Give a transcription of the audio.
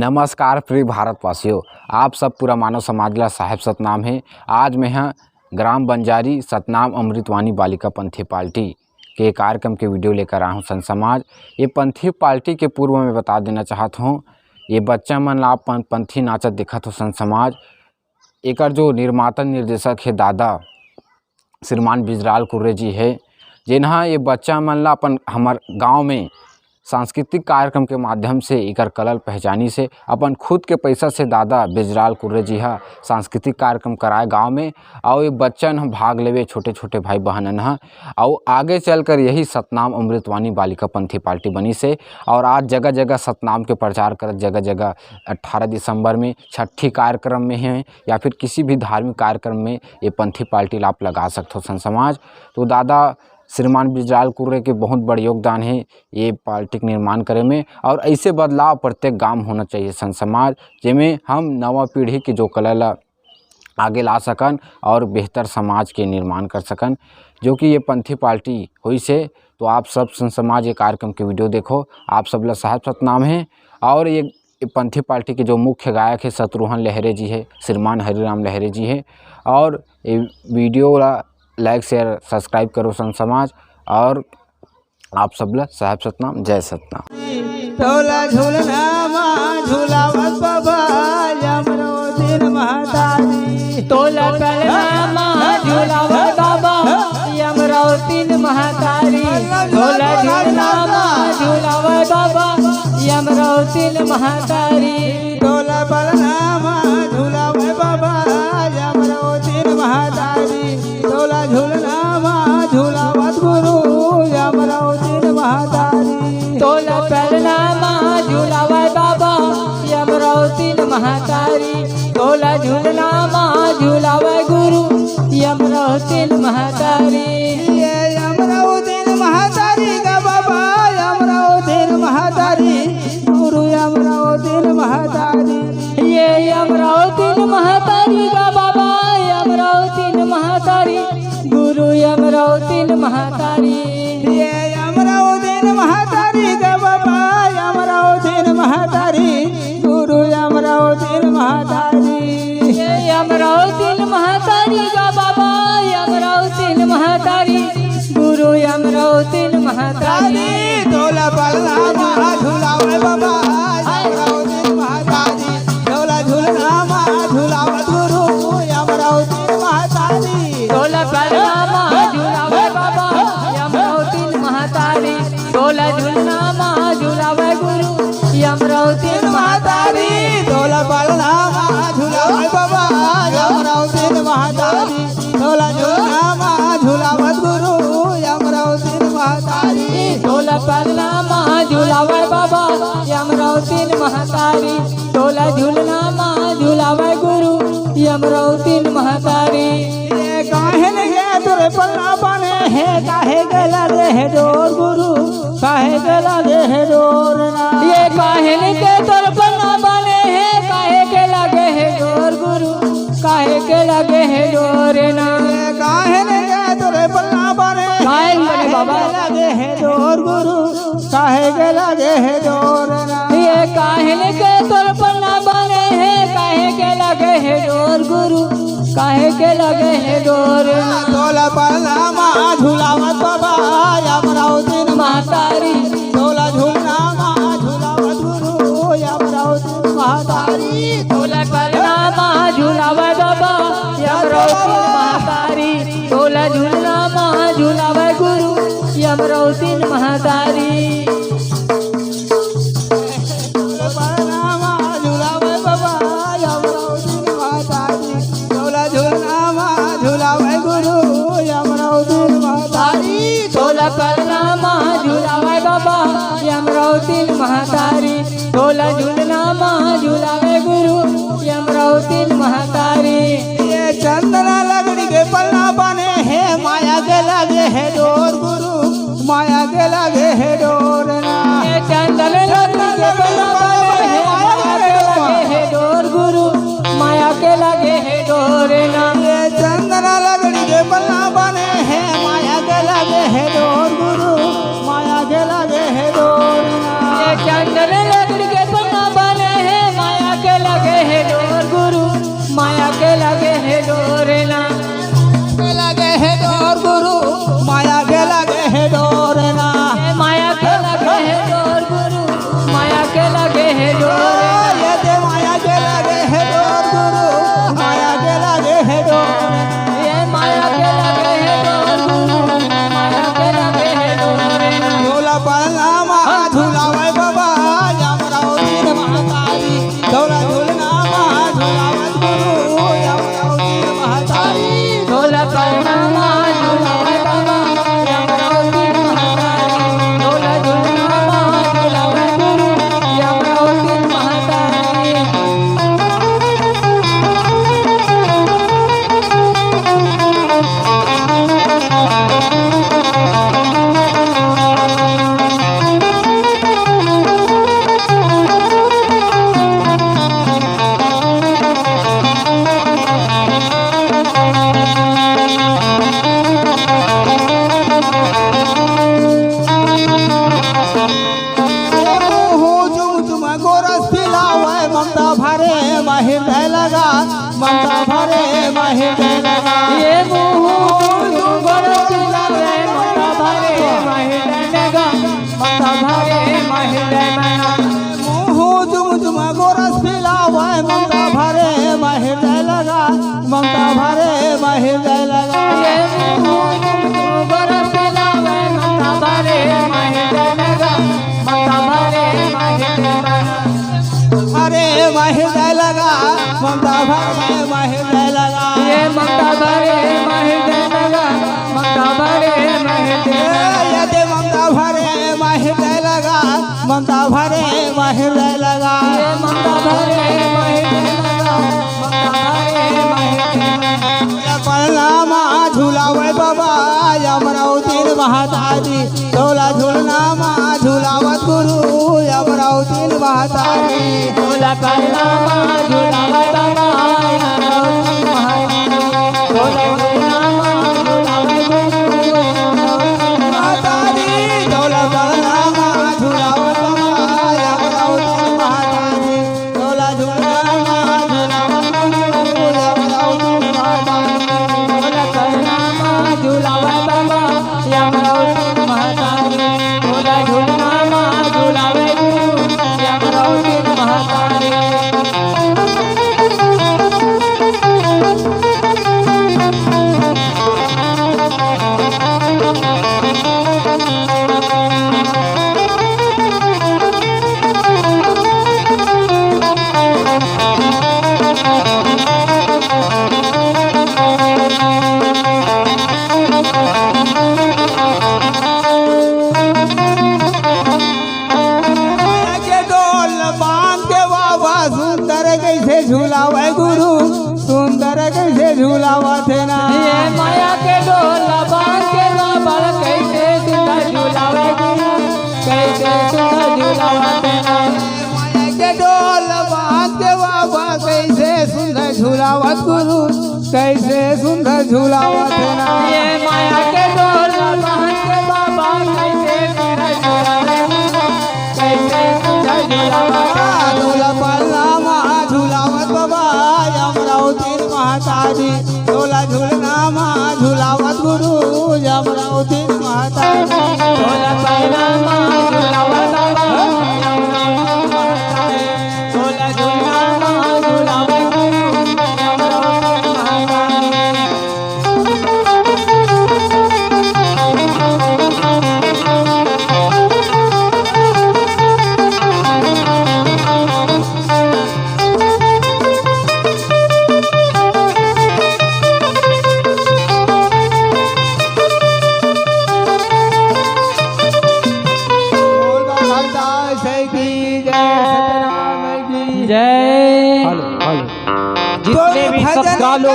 नमस्कार प्रिय भारतवासियों, आप सब पूरा मानव समाज ला साहेब सतनाम है। आज मैं यहाँ ग्राम बंजारी सतनाम अमृतवानी बालिका पंथी पार्टी के कार्यक्रम के वीडियो लेकर आया हूँ। संत समाज ये पंथी पार्टी के पूर्व में बता देना चाहता हूँ, ये बच्चा मन ला पंथी नाचत दिखत हो। संत समाज एकर जो निर्माता निर्देशक है दादा श्रीमान बिजराल कुर्रे जी है, जिन्हा ये बच्चा मन ला अपन हमार गाँव में सांस्कृतिक कार्यक्रम के माध्यम से एकर कलल पहचानी से अपन खुद के पैसा से दादा बिजराल कुर्रे जी हा सांस्कृतिक कार्यक्रम कराए गांव में। और ये बच्चन हम भाग लेवे, छोटे छोटे भाई बहनन हा, और आगे चलकर यही सतनाम अमृतवानी बालिका पंथी पार्टी बनी से। और आज जगह जगह सतनाम के प्रचार कर, जगह जगह 18 दिसंबर में छठी कार्यक्रम में है या फिर किसी भी धार्मिक कार्यक्रम में ये पंथी पार्टी आप लगा सकते हो। संत समाज तो दादा श्रीमान बिजराल कुर्रे के बहुत बड़ा योगदान है ये पार्टी के निर्माण करे में, और ऐसे बदलाव प्रत्येक गांव में होना चाहिए संत समाज, जिसमें हम नवा पीढ़ी के जो कला ला आगे ला सकन और बेहतर समाज के निर्माण कर सकन, जो कि ये पंथी पार्टी हुई से। तो आप सब संत समाज ये कार्यक्रम के वीडियो देखो, आप सब ला साहेब सतनाम है। और ये पंथी पार्टी के जो मुख्य गायक है शत्रुघ्न लहरे जी है, श्रीमान हरिराम लहरे जी है। और ये वीडियो ला लाइक शेयर सब्सक्राइब करो संत समाज, और आप सब ला साहेब सतनाम, जय सतनाम। तोला झूलना माँ झूलावत बाबा यमरो दिन महतारी, तोला पलना माँ झूलावत बाबा यमरो दिन महतारी, तोला झूलना माँ झूलावत बाबा यमरो दिन महतारी, तोला पलना माँ झूलावत बाबा यमरो दिन महतारी, तोला झूलना माँ झूलावत गुरु यमरो दिन महतारी, तोला पलना माँ झूलावत बाबा यमरो दिन महतारी, तोला झूलना माँ झूलावत गुरु यमरो दिन महतारी, ये यमरो दिन महतारी का बाबा यमरो दिन महतारी, गुरु यमरो दिन महतारी, ये यमरो दिन महतारी का बाबा यमरो दिन महतारी, गुरु यमरो दिन महतारी, ये यमरो दिन महतारी का बाबा यमरो दिन महतारी, गुरु यमरो दिन महतारी, ये यमरो दिन महतारी का बाबा यमरो दिन महतारी, गुरु यमरो दिन महतारी, तोला पलना माँ झूलावे बाबा यमरो दिन महतारी, तोला झूलना माँ झूलावत गुरु यमरो दिन महतारी, तोला पलना माँ झूलावे बाबा यमरो दिन महतारी, तोला झूलना माँ झूलावे गुरु यमरो दिन महतारी, तोला पलना माँ झूलावे बाबा यमरो दिन महतारी, तोला झूलना माँ झूलावत गुरु यमरो दिन महतारी, तोला पलना माँ झूलावे बाबा यमरो दिन महतारी, तोला झूलना माँ झूलावे गुरु यमरो दिन महतारी, ये काहे लगे तोरे पलना बने है, काहे के लगे है डोर गुरु, काहे के लगे है डोर ना, ये काहे के तोर पन्ना बने हैं, काहे के लगे है डोर गुरु, काहे के लगे है डोर ना, ये काहे लगे तोरे पलना बने, काहे बने बाबा लगे है डोर गुरु, काहे के लगे है डोर ना, ये काहे के तोर पन्ना बने हैं, काहे के लगे है डोर गुरु, काहे के लगे है डोर ना, तोला पलना माँ झूलावत बाबा यमरो दिन महतारी, तोला झूलना माँ झूलावत गुरु यमरो दिन महतारी, तोला पलना माँ झूलावे बाबा यमरो दिन महतारी, तोला झूलना माँ झूलावे गुरु यमरो दिन महतारी, पलना माँ झूलावे बाबा यमरो दिन महतारी, तोला झूलना माँ झूलावे गुरु यमरो दिन महतारी, तोला पलना माँ झूलावे बाबा यमरो दिन महतारी, तोला झूलना माँ झूलावे गुरु यमरो दिन महतारी, ये चंदना लगड़ी के पलना बने है, माया के लगे है डोर गुरु, माया के लगे है डोर ना, ये चंदन लकड़ी के पन्ना बने हैं, माया के लगे है डोर गुरु, माया के लगे है डोर ना, ये चंदना लगड़ी के पलना बने है, माया के लगे है डोर गुरु, माया के लगे है डोर ना, ये चंदन लकड़ी के पन्ना बने हैं, है डोरना के लगे है डोर गुरु माया के लगे है डोरना माया के लगे है डोर गुरु माया के लगे है डोर ये दे माया के लगे है डोर गुरु माया के लगे है डोर ये माया के लगे है डोर गुरु माया के लगे है डोर झूला पलनामा झूलावे बाबा यमरावती महातारी झूला झूलनामा झूलावत गुरु यमरावती महातारी ढोला परनामा झूलावे बाबा यमरावती महातारी ढोला झूलनामा झूलावे गुरु यमरावती महातारी ममता भरे महिर लगा ममता भरे महिर लगा ये मुँह गोरा चिल्लावे ममता भरे महिर लगा ममता भरे महिर लगा मुँह जुम गोरस पिलावे ममता भरे महिर लगा ममता भरे महिर लगा ये मुँह गोरा चिल्लावे ममता भरे महिर लगा ममता भरे महिर लगा अरे महिर लगा ममता भरे महिर लगा ये ममता भरे महिर लगा ममता भरे महिर लगा यदि ममता भरे महिर लगा ममता भरे महिर लगा ये ममता भरे महिर लगा ममता भरे महिर लगा पलनामा झूलावे बाबा यमरावती महातारी झोला झूलनामा झूलावत गुरु यमरावती महातारी झूला परनामा झूलावे बाबा यमरावती महातारी झूला झूलनामा झूलावे गुरु यमरावती महातारी झोला पलनामा झूलावत बाबा यमरावती महातारी झोला झूलनामा झूलावत गुरु यमरावती महातारी झूला परनामा झूलावे बाबा यमरावती महातारी झूला झूलनामा झूलावे गुरु यमरावती महातारी के डोल बांध के बाबा सुंदर कैसे झूलावे गुरु सुंदर कैसे झूलावा थे ना ये माया के डोला बांध के बाबा कैसे सुंदर झूलावे गुरु कैसे सुंदर झूलावा तेना माया के डोल बांध के बाबा कैसे सुंदर झूलावत गुरु कैसे सुंदर झूलावा थे ना ये माया के डोला बांध के बाबा कैसे सुंदर झूलावे गुरु कैसे सुंदर झूलावा झूला पलनामा झूलावत बाबा यमरावती महातारी झूला झूलनामा झूलावत गुरु यमरावती महातारी झूला परनामा झूलावे बाबा यमरावती महातारी झूला झूलनामा झूलावे गुरु यमरावती महातारी बोल बाबा दास की जय सतनाम की जय हेलो जितने भी सब गा लो